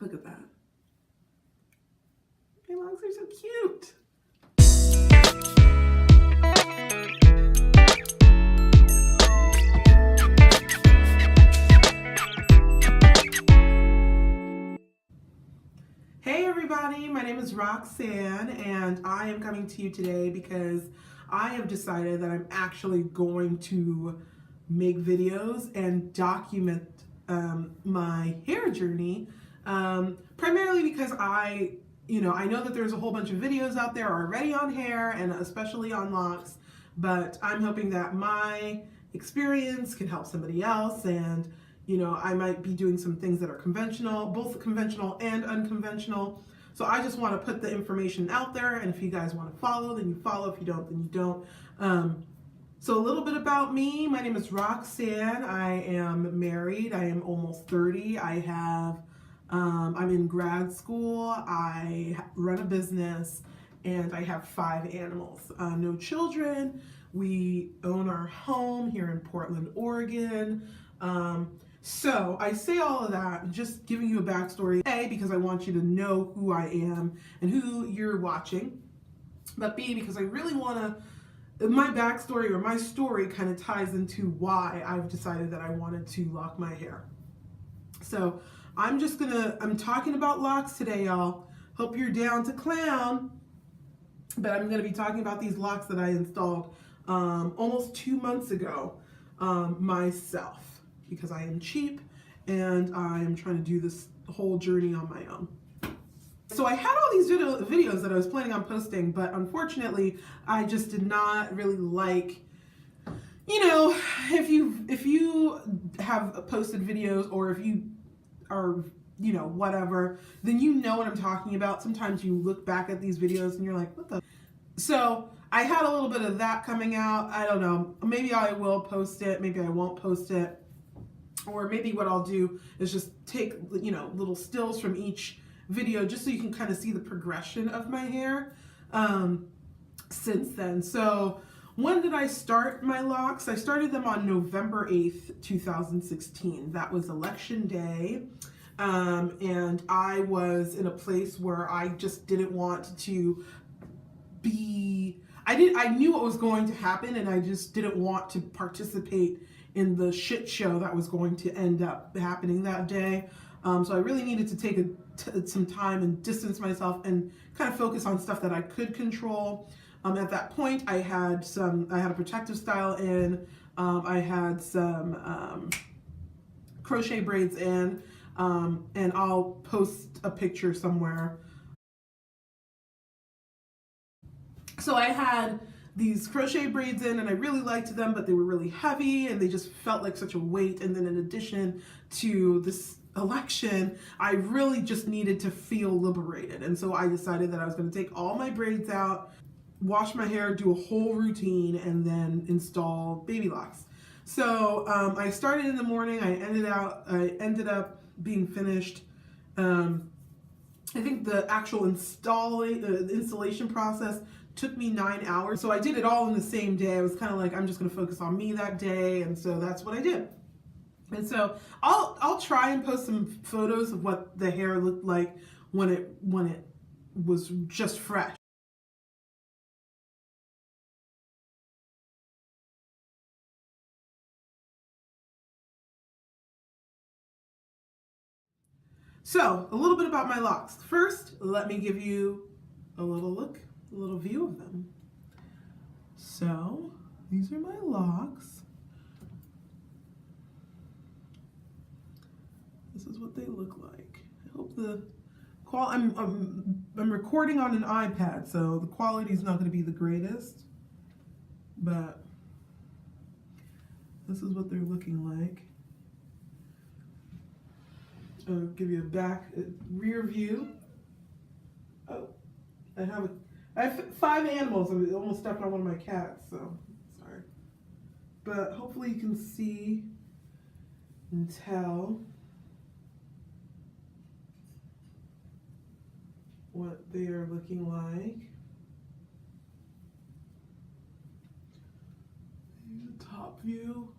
Look at that. My locks are so cute. Hey everybody, my name is Roxanne and I am coming to you today because I have decided that I'm actually going to make videos and document my hair journey, primarily because I know that there's a whole bunch of videos out there already on hair and especially on locks, but I'm hoping that my experience can help somebody else, and I might be doing some things that are conventional, both conventional and unconventional. So I just want to put the information out there, and if you guys want to follow, then you follow. If you don't, then you don't. So a little bit about me. My name is Roxanne. I am married. I am almost 30. I'm in grad school. I run a business, and I have 5 animals. No children. We own our home here in Portland, Oregon. So I say all of that, just giving you a backstory, A, because I want you to know who I am and who you're watching, but B, because I really want to, my backstory or my story kind of ties into why I've decided that I wanted to lock my hair. So I'm talking about locks today, y'all. Hope you're down to clown, but I'm going to be talking about these locks that I installed almost 2 months ago myself, because I am cheap and I am trying to do this whole journey on my own. So I had all these videos that I was planning on posting, but unfortunately I just did not really like, if you have posted videos, or if you are, whatever, then you know what I'm talking about. Sometimes you look back at these videos and you're like, what the? So I had a little bit of that coming out. I don't know, maybe I will post it, maybe I won't post it. Or maybe what I'll do is just take, little stills from each video just so you can kind of see the progression of my hair since then. So when did I start my locks? I started them on November 8th, 2016. That was election day. And I was in a place where I just didn't want to be, I knew what was going to happen, and I just didn't want to participate in the shit show that was going to end up happening that day. So I really needed to take some time and distance myself and kind of focus on stuff that I could control. At that point, I had a protective style in, I had some crochet braids in, and I'll post a picture somewhere. So I had these crochet braids in, and I really liked them, but they were really heavy and they just felt like such a weight. And then in addition to this election, I really just needed to feel liberated. And so I decided that I was going to take all my braids out, wash my hair, do a whole routine, and then install baby locks. So I started in the morning. I ended up being finished. I think the actual installation process took me 9 hours. So I did it all in the same day. I was kind of like, I'm just going to focus on me that day. And so that's what I did. And so I'll try and post some photos of what the hair looked like when it was just fresh. So a little bit about my locks. First, let me give you a little view of them. So these are my locks. This is what they look like. I hope the quality, I'm recording on an iPad, so the quality is not going to be the greatest, but this is what they're looking like. I'll give you a rear view. Oh, I have 5 animals. I almost stepped on one of my cats, so sorry. But hopefully you can see and tell what they are looking like. Here's the top view.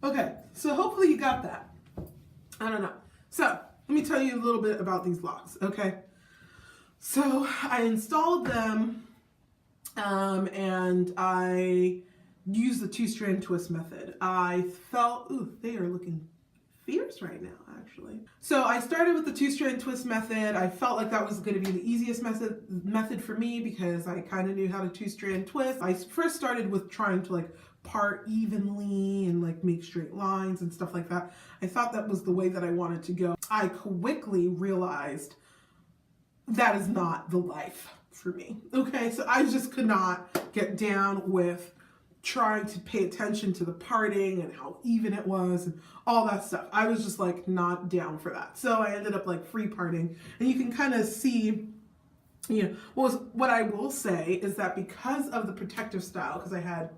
Okay, So hopefully you got that. I don't know. So let me tell you a little bit about these locks, okay? So I installed them and I used the 2-strand twist method. I felt, ooh, they are looking fierce right now, actually. So I started with the 2-strand twist method. I felt like that was going to be the easiest method for me because I kind of knew how to 2-strand twist. I first started with trying to like part evenly and like make straight lines and stuff like that. I thought that was the way that I wanted to go. I quickly realized that is not the life for me. Okay, so I just could not get down with trying to pay attention to the parting and how even it was and all that stuff. I was just like not down for that. So I ended up like free parting, and you can kind of see, you know, what I will say is that because of the protective style, because I had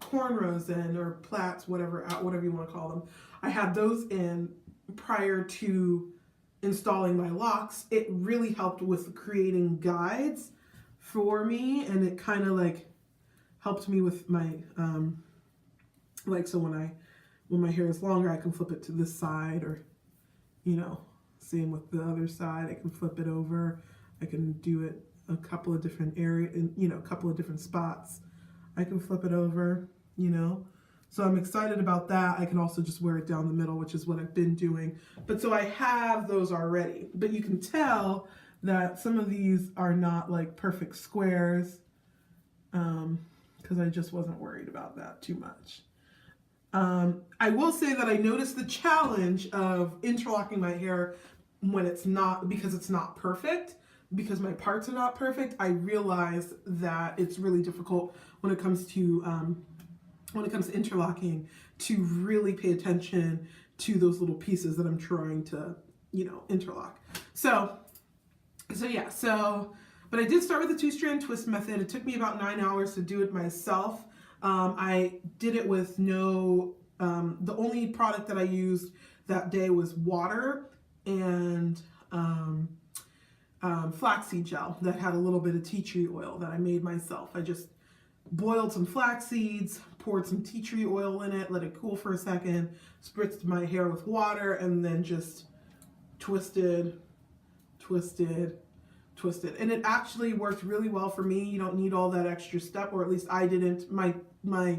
cornrows in, or plaits, whatever you want to call them, I had those in prior to installing my locks. It really helped with creating guides for me, and it kind of like helped me with my like, so when my hair is longer, I can flip it to this side, or you know, same with the other side, I can flip it over. I can do it a couple of different areas, you know, a couple of different spots. I can flip it over, you know. So I'm excited about that. I can also just wear it down the middle, which is what I've been doing. But so I have those already. But you can tell that some of these are not like perfect squares, because I just wasn't worried about that too much. I will say that I noticed the challenge of interlocking my hair when it's not, because it's not perfect, because my parts are not perfect. I realize that it's really difficult when it comes to interlocking, to really pay attention to those little pieces that I'm trying to, you know, interlock. But I did start with the 2-strand twist method. It took me about 9 hours to do it myself. I did it with no, the only product that I used that day was water and flaxseed gel that had a little bit of tea tree oil that I made myself. I just boiled some flax seeds, poured some tea tree oil in it, let it cool for a second, spritzed my hair with water, and then just twisted. And it actually worked really well for me. You don't need all that extra step, or at least I didn't. My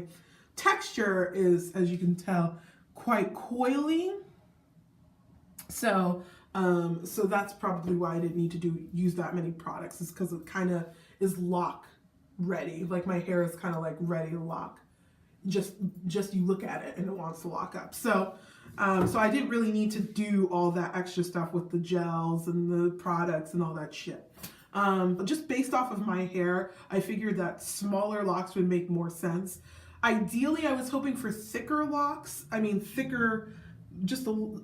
texture is, as you can tell, quite coily. So that's probably why I didn't need to use that many products, is because it kind of is lock ready. Like my hair is kind of like ready to lock. Just you look at it and it wants to lock up. So I didn't really need to do all that extra stuff with the gels and the products and all that shit. But just based off of my hair, I figured that smaller locks would make more sense. Ideally, I was hoping for thicker locks. I mean, thicker, just a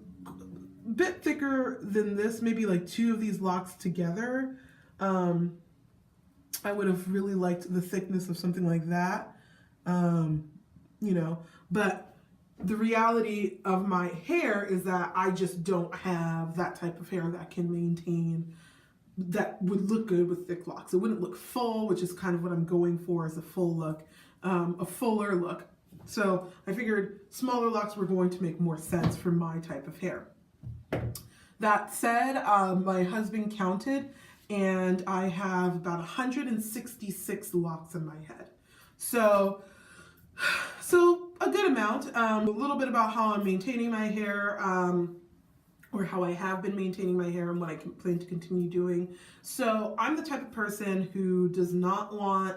bit thicker than this, maybe like 2 of these locks together. I would have really liked the thickness of something like that, you know, but the reality of my hair is that I just don't have that type of hair that can maintain, that would look good with thick locks. It wouldn't look full, which is kind of what I'm going for, as a full look, a fuller look. So I figured smaller locks were going to make more sense for my type of hair. That said, my husband counted, and I have about 166 locks in my head. So a good amount. A little bit about how I'm maintaining my hair, or how I have been maintaining my hair and what I plan to continue doing. So I'm the type of person who does not want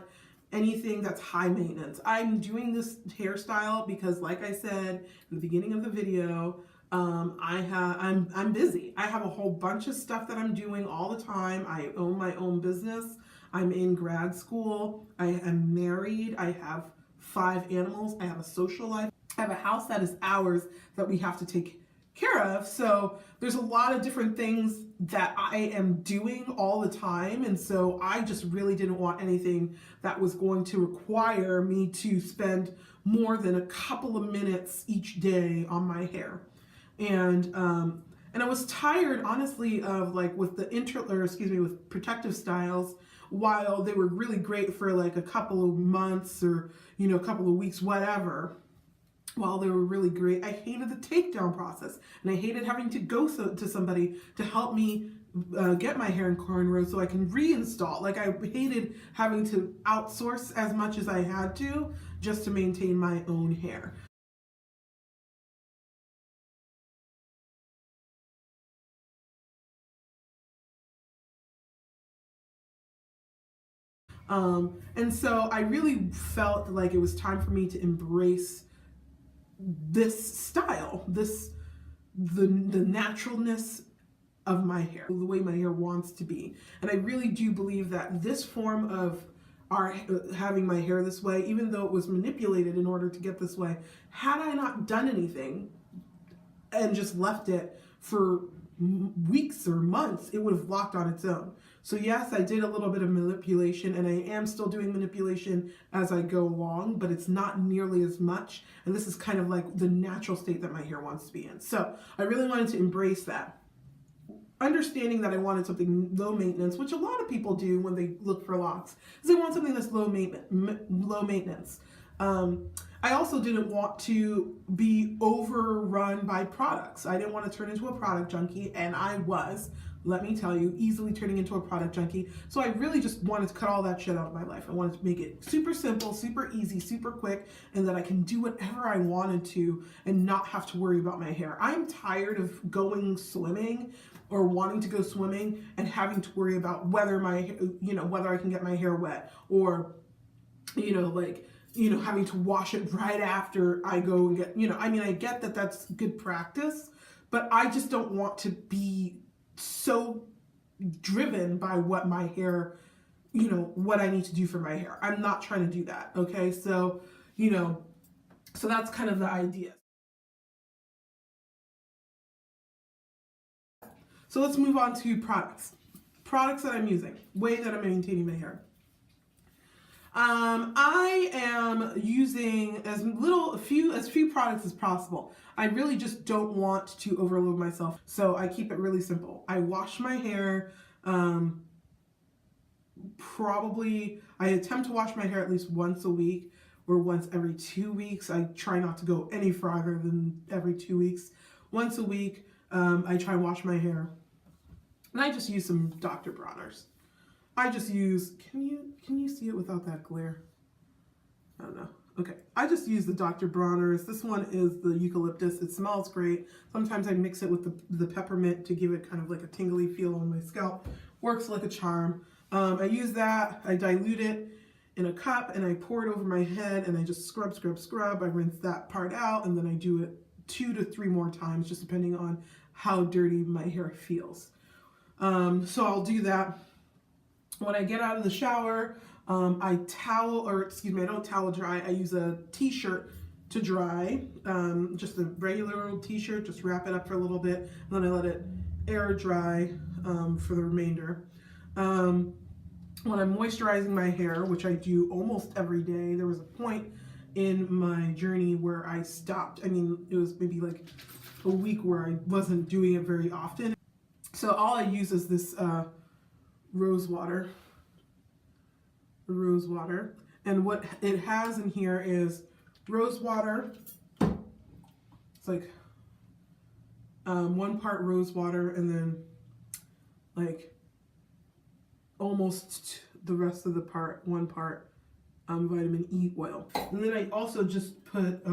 anything that's high maintenance. I'm doing this hairstyle because, like I said in the beginning of the video, I'm busy. I have a whole bunch of stuff that I'm doing all the time. I own my own business. I'm in grad school. I am married. I have 5 animals. I have a social life. I have a house that is ours that we have to take care of. So there's a lot of different things that I am doing all the time. And so I just really didn't want anything that was going to require me to spend more than a couple of minutes each day on my hair. And I was tired, honestly, of like with with protective styles, while they were really great for like a couple of months or, you know, a couple of weeks, whatever. while they were really great, I hated the takedown process, and I hated having to go to somebody to help me get my hair in cornrows so I can reinstall. Like, I hated having to outsource as much as I had to just to maintain my own hair. And so I really felt like it was time for me to embrace this style, the naturalness of my hair, the way my hair wants to be. And I really do believe that this form of having my hair this way, even though it was manipulated in order to get this way, had I not done anything and just left it for weeks or months, it would have locked on its own. So yes, I did a little bit of manipulation, and I am still doing manipulation as I go along, but it's not nearly as much. And this is kind of like the natural state that my hair wants to be in. So I really wanted to embrace that. Understanding that I wanted something low maintenance, which a lot of people do when they look for locks, is they want something that's low maintenance. I also didn't want to be overrun by products. I didn't want to turn into a product junkie, and I was, let me tell you, easily turning into a product junkie. So I really just wanted to cut all that shit out of my life. I wanted to make it super simple, super easy, super quick, and that I can do whatever I wanted to and not have to worry about my hair. I'm tired of going swimming or wanting to go swimming and having to worry about whether whether I can get my hair wet, or, having to wash it right after I go and get, I get that that's good practice, but I just don't want to be so driven by what my hair, what I need to do for my hair. I'm not trying to do that. Okay. So, so that's kind of the idea. So let's move on to products. Products that I'm using, way that I'm maintaining my hair. I am using as few products as possible. I really just don't want to overload myself, so I keep it really simple. I wash my hair, I attempt to wash my hair at least once a week or once every 2 weeks. I try not to go any farther than every 2 weeks. Once a week, I try and wash my hair. And I just use some Dr. Bronners. I just use, can you see it without that glare? I don't know. Okay, I just use the Dr. Bronners. This one is the eucalyptus. It smells great. Sometimes I mix it with the peppermint to give it kind of like a tingly feel on my scalp. Works like a charm. I use that, I dilute it in a cup, and I pour it over my head, and I just scrub. I rinse that part out, and then I do it 2 to 3 more times, just depending on how dirty my hair feels. So I'll do that. When I get out of the shower, I don't towel dry. I use a t-shirt to dry, just a regular old t-shirt, just wrap it up for a little bit, and then I let it air dry for the remainder. When I'm moisturizing my hair, which I do almost every day, there was a point in my journey where I stopped. It was maybe like a week where I wasn't doing it very often. So all I use is this rose water. And what it has in here is rose water. It's like 1 part rose water, and then like almost the rest of the part, 1 part vitamin E oil. And then I also just put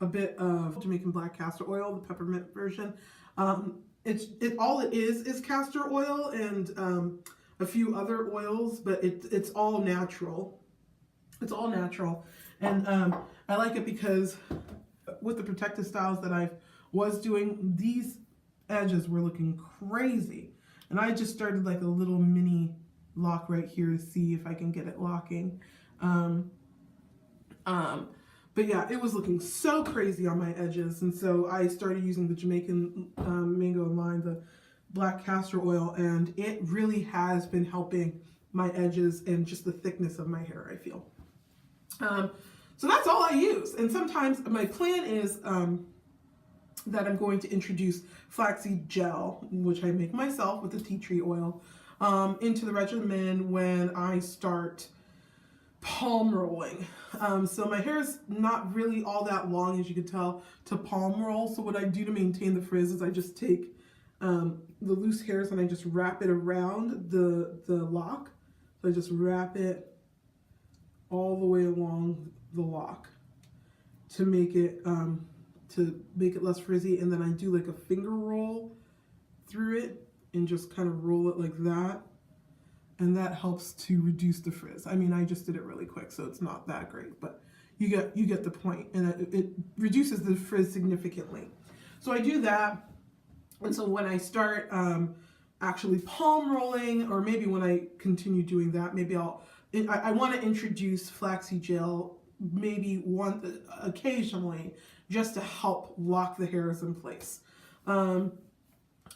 a bit of Jamaican black castor oil, the peppermint version. All it is castor oil and a few other oils, but it's all natural. It's all natural, and I like it because with the protective styles that I was doing, these edges were looking crazy, and I just started like a little mini lock right here to see if I can get it locking. But yeah, it was looking so crazy on my edges, and so I started using the Jamaican mango and lime, the black castor oil, and it really has been helping my edges and just the thickness of my hair, I feel. So that's all I use. And sometimes my plan is that I'm going to introduce flaxseed gel, which I make myself with the tea tree oil, into the regimen when I start palm rolling. So my hair is not really all that long, as you can tell, to palm roll. So what I do to maintain the frizz is I just take the loose hairs and I just wrap it around the lock. So I just wrap it all the way along the lock to make it less frizzy, and then I do like a finger roll through it and just kind of roll it like that, and that helps to reduce the frizz. I mean, I just did it really quick, so it's not that great, but you get the point, and it reduces the frizz significantly. So I do that, and so when I start actually palm rolling, or maybe when I continue doing that, maybe I want to introduce flaxseed gel maybe occasionally, just to help lock the hairs in place. And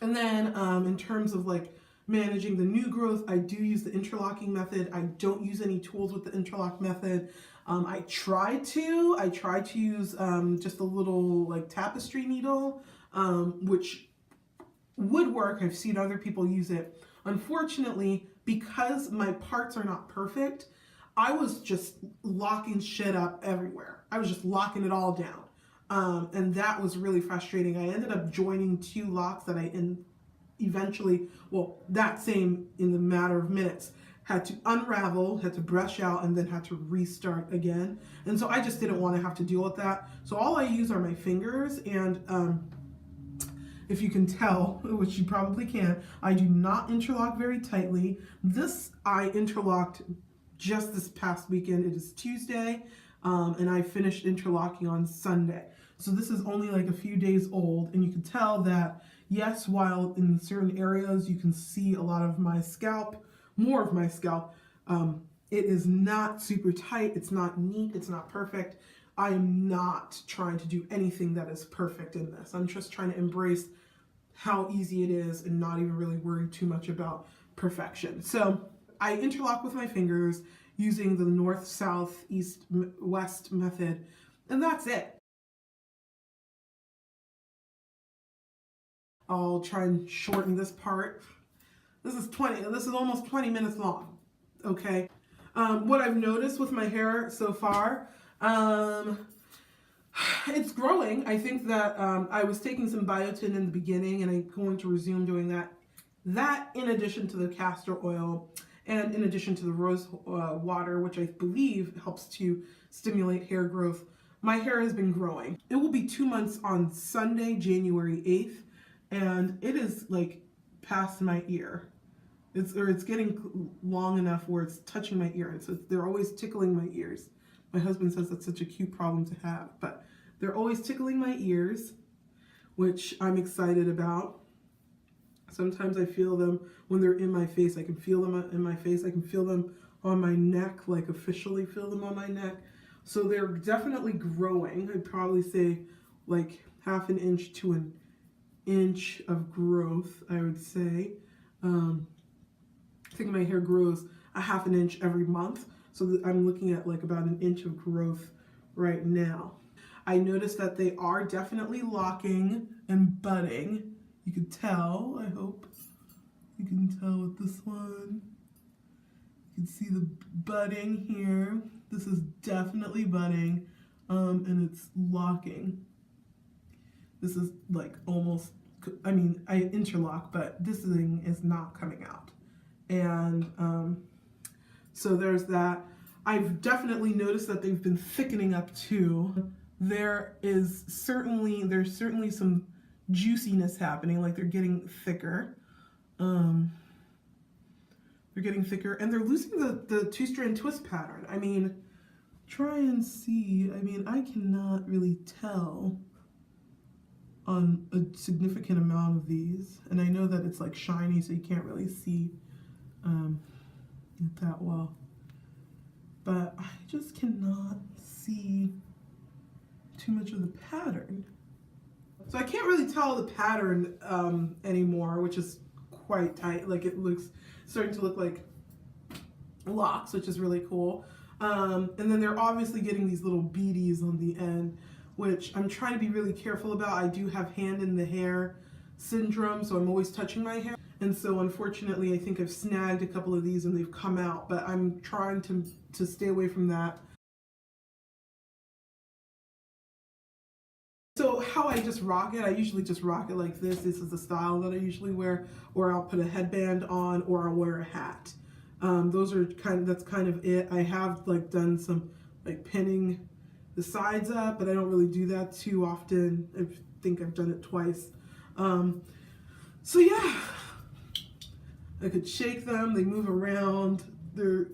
then in terms of like managing the new growth, I do use the interlocking method. I don't use any tools with the interlock method. I try to use just a little like tapestry needle, which would work. I've seen other people use it. Unfortunately, because my parts are not perfect, I was just locking shit up everywhere. I was just locking it all down. And that was really frustrating. I ended up joining 2 locks that I eventually, well, that same in the matter of minutes, had to unravel, had to brush out, and then had to restart again. And so I just didn't want to have to deal with that. So all I use are my fingers, and if you can tell, which you probably can, I do not interlock very tightly. This I interlocked just this past weekend. It is Tuesday, and I finished interlocking on Sunday. So this is only like a few days old, and you can tell that, yes, while in certain areas you can see a lot of my scalp, more of my scalp, it is not super tight, it's not neat, it's not perfect. I am not trying to do anything that is perfect in this. I'm just trying to embrace how easy it is and not even really worry too much about perfection. So I interlock with my fingers using the north, south, east, west method, and that's it. I'll try and shorten this part. This is almost 20 minutes long, okay? What I've noticed with my hair so far, it's growing. I think that I was taking some biotin in the beginning, and I'm going to resume doing that. That in addition to the castor oil, and in addition to the rose water, which I believe helps to stimulate hair growth, my hair has been growing. It will be 2 months on Sunday, January 8th, and it is like past my ear. It's getting long enough where it's touching my ear, and so they're always tickling my ears. My husband says that's such a cute problem to have, but they're always tickling my ears, which I'm excited about. Sometimes I feel them when they're in my face. I can feel them in my face. I can feel them on my neck, like officially feel them on my neck. So they're definitely growing. I'd probably say like half an inch to an inch of growth, I would say. I think my hair grows a half an inch every month. So I'm looking at like about an inch of growth right now. I noticed that they are definitely locking and budding. You can tell, I hope you can tell with this one. You can see the budding here. This is definitely budding, and it's locking. This is like almost, I mean, I interlock, but this thing is not coming out. And so there's that. I've definitely noticed that they've been thickening up too. There's certainly some juiciness happening, like they're getting thicker. They're getting thicker, and they're losing the two-strand twist pattern. I mean, try and see. I mean, I cannot really tell on a significant amount of these, and I know that it's like shiny, so you can't really see it that well. But I just cannot see too much of the pattern. So I can't really tell the pattern anymore, which is quite tight. Like it looks starting to look like locks, which is really cool. And then they're obviously getting these little beads on the end, which I'm trying to be really careful about. I do have hand in the hair syndrome, so I'm always touching my hair. And so unfortunately, I think I've snagged a couple of these and they've come out, but I'm trying to stay away from that. So how I just rock it, I usually just rock it like this. This is the style that I usually wear, or I'll put a headband on, or I'll wear a hat. That's kind of it. I have like done some like pinning the sides up, but I don't really do that too often. I think I've done it twice. So yeah, I could shake them. They move around. They're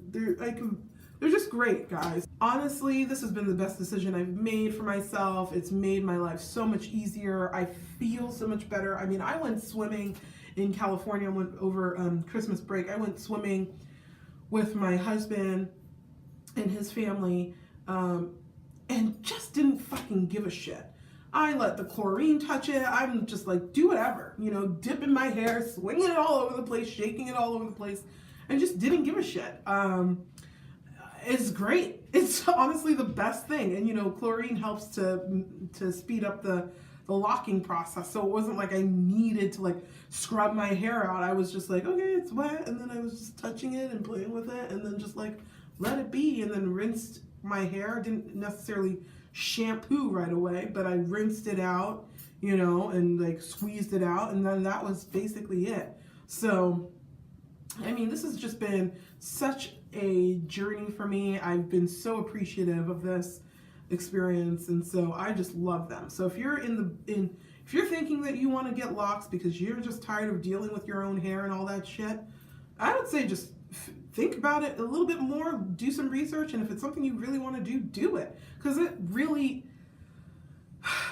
just great, guys. Honestly, this has been the best decision I've made for myself. It's made my life so much easier. I feel so much better. I mean, I went swimming in California. I went over Christmas break. I went swimming with my husband and his family, and just didn't fucking give a shit. I let the chlorine touch it. I'm just like, do whatever, you know, dipping my hair, swinging it all over the place, shaking it all over the place, and just didn't give a shit. It's great. It's honestly the best thing. And you know, chlorine helps to speed up the locking process. So it wasn't like I needed to like scrub my hair out. I was just like, okay, it's wet. And then I was just touching it and playing with it and then just like let it be, and then rinsed my hair. Didn't necessarily shampoo right away, but I rinsed it out, you know, and like squeezed it out, and then that was basically it. So I mean, this has just been such a journey for me. I've been so appreciative of this experience, and so I just love them. So if you're if you're thinking that you want to get locks because you're just tired of dealing with your own hair and all that shit, I would say just think about it a little bit more, do some research, and if it's something you really want to do it, because it really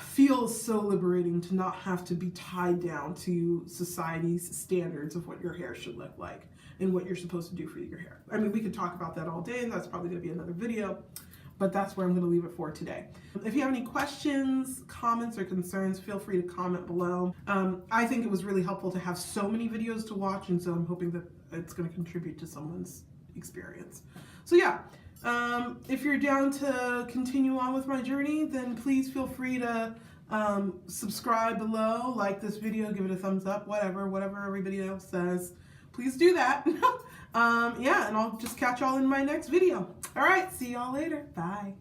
feels so liberating to not have to be tied down to society's standards of what your hair should look like and what you're supposed to do for your hair. I mean, we could talk about that all day, and that's probably going to be another video, but that's where I'm going to leave it for today. If you have any questions, comments, or concerns, feel free to comment below. I think it was really helpful to have so many videos to watch, and so I'm hoping that it's going to contribute to someone's experience. So yeah, if you're down to continue on with my journey, then please feel free to subscribe below, like this video, give it a thumbs up, whatever everybody else says. Please do that. Yeah, and I'll just catch y'all in my next video. All right, see y'all later. Bye.